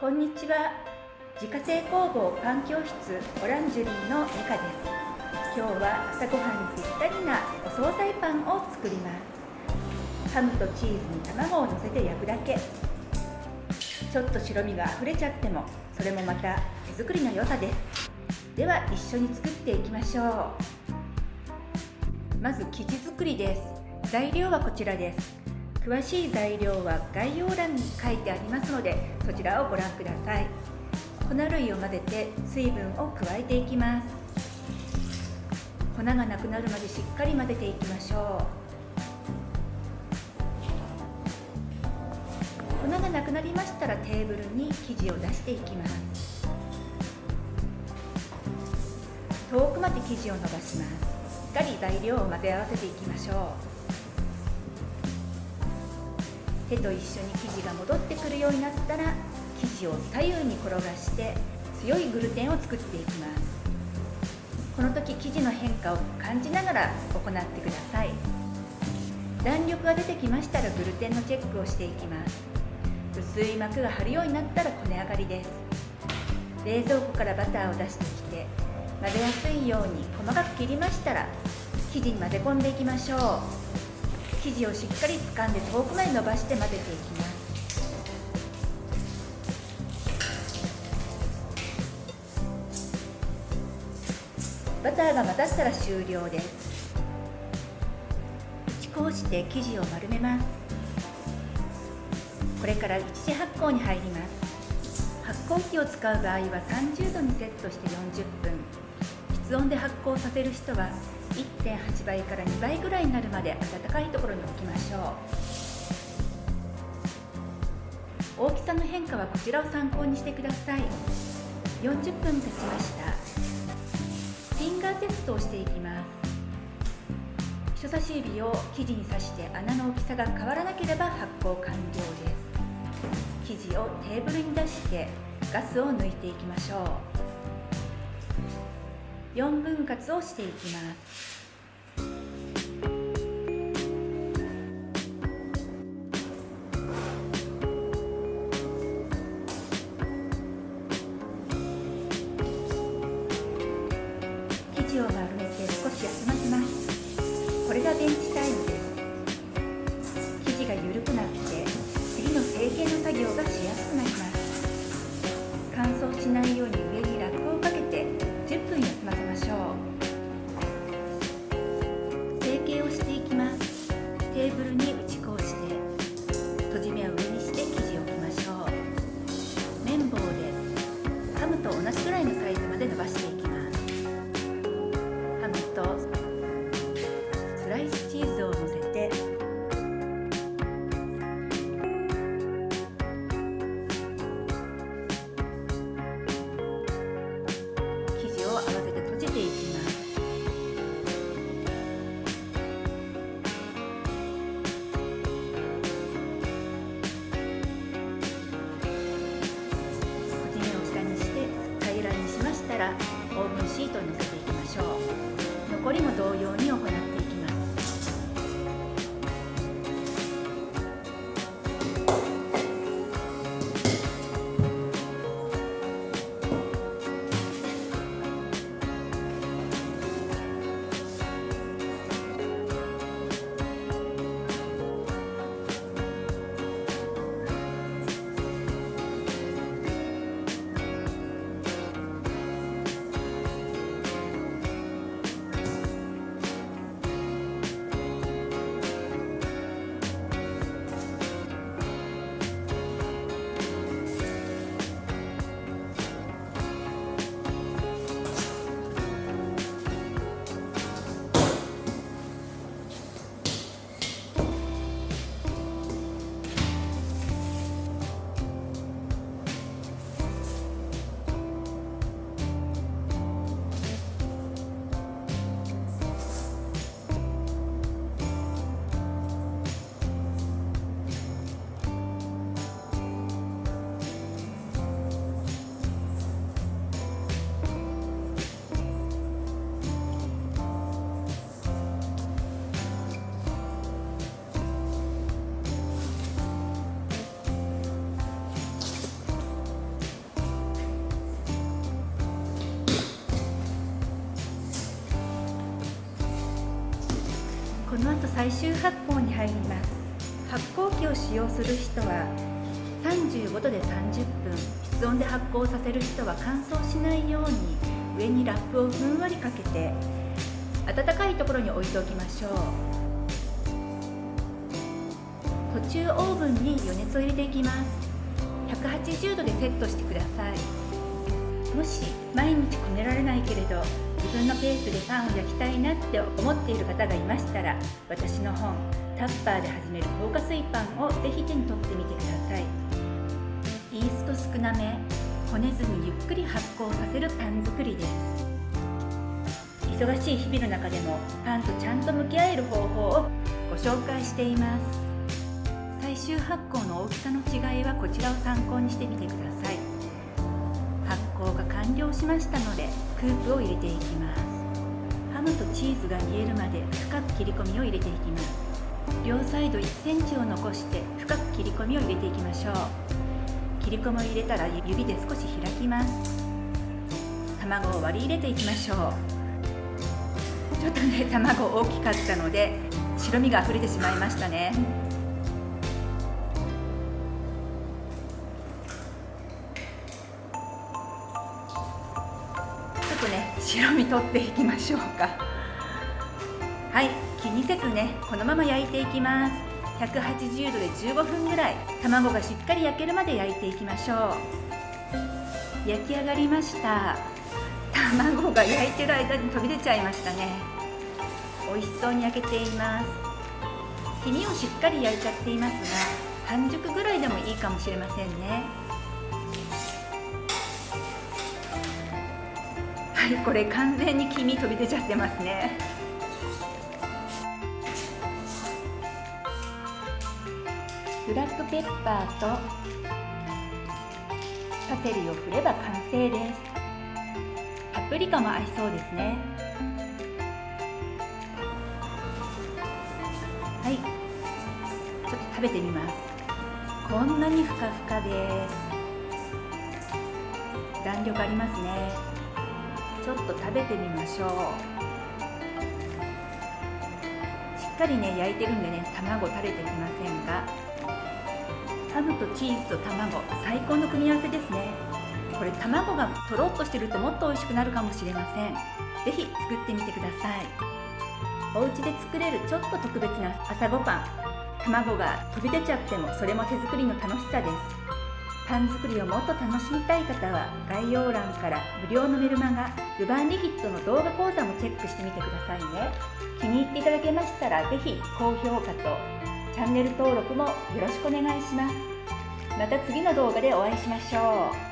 こんにちは。自家製工房パン教室オランジュリーのミカです。今日は朝ごはんにぴったりなお惣菜パンを作ります。ハムとチーズに卵をのせて焼くだけ。ちょっと白身があふれちゃってもそれもまた手作りの良さです。では一緒に作っていきましょう。まず生地作りです。材料はこちらです。詳しい材料は概要欄に書いてありますので、そちらをご覧ください。粉類を混ぜて水分を加えていきます。粉がなくなるまでしっかり混ぜていきましょう。粉がなくなりましたらテーブルに生地を出していきます。遠くまで生地を伸ばします。しっかり材料を混ぜ合わせていきましょう。手と一緒に生地が戻ってくるようになったら、生地を左右に転がして強いグルテンを作っていきます。この時生地の変化を感じながら行ってください。弾力が出てきましたらグルテンのチェックをしていきます。薄い膜が張るようになったらこね上がりです。冷蔵庫からバターを出してきて混ぜやすいように細かく切りましたら、生地に混ぜ込んでいきましょう。生地をしっかり掴んで遠くまで伸ばして混ぜていきます。バターが混ざったら終了です。打ち粉をして生地を丸めます。これから一次発酵に入ります。発酵機を使う場合は30度にセットして40分。室温で発酵させる人は 1.8 倍から2倍ぐらいになるまで温かいところに置きましょう。大きさの変化はこちらを参考にしてください。40分経ちました。フィンガーテストをしていきます。人差し指を生地に刺して穴の大きさが変わらなければ発酵完了です。生地をテーブルに出してガスを抜いていきましょう。4分割をしていきます。生地を丸めて少し休ませます。これがベンチタイムです。生地が緩くなって次の成形の作業がしやすくなります。乾燥しないように上にラップをかけて10分休ませましょう。の後最終発酵に入ります。発酵機を使用する人は35度で30分、室温で発酵させる人は乾燥しないように上にラップをふんわりかけて暖かいところに置いておきましょう。途中オーブンに余熱を入れていきます。180度でセットしてください。もし毎日こねられないけれど自分のペースでパンを焼きたいなって思っている方がいましたら、私の本タッパーで始める高加水パンをぜひ手に取ってみてください。イースト少なめ、こねずにゆっくり発酵させるパン作りです。忙しい日々の中でもパンとちゃんと向き合える方法をご紹介しています。最終発酵の大きさの違いはこちらを参考にしてみてください。発酵が完了しましたのでクープを入れていきます。ハムとチーズが煮えるまで深く切り込みを入れていきます。両サイド1センチを残して深く切り込みを入れていきましょう。切り込みを入れたら指で少し開きます。卵を割り入れていきましょう。ちょっとね、卵大きかったので白身が溢れてしまいましたね。ちょっとね、白身取っていきましょうか。はい、気にせずね、このまま焼いていきます。180度で15分ぐらい、卵がしっかり焼けるまで焼いていきましょう。焼き上がりました。卵が焼いてる間に飛び出ちゃいましたね。美味しそうに焼けています。黄身をしっかり焼いちゃっていますが、半熟ぐらいでもいいかもしれませんね。はい、これ完全に黄身飛び出ちゃってますね。ブラックペッパーとパセリを振れば完成です。パプリカも合いそうですね。はい、ちょっと食べてみます。こんなにふかふかです。弾力ありますね。ちょっと食べてみましょう。しっかりね、焼いてるんでね、卵垂れてきませんが、ハムとチーズと卵、最高の組み合わせですね。これ卵がとろっとしてるともっと美味しくなるかもしれません。ぜひ作ってみてください。お家で作れるちょっと特別な朝ごはん。卵が飛び出ちゃってもそれも手作りの楽しさです。パン作りをもっと楽しみたい方は概要欄から無料のメルマガルバンリキッドの動画講座もチェックしてみてくださいね。気に入っていただけましたらぜひ高評価とチャンネル登録もよろしくお願いします。また次の動画でお会いしましょう。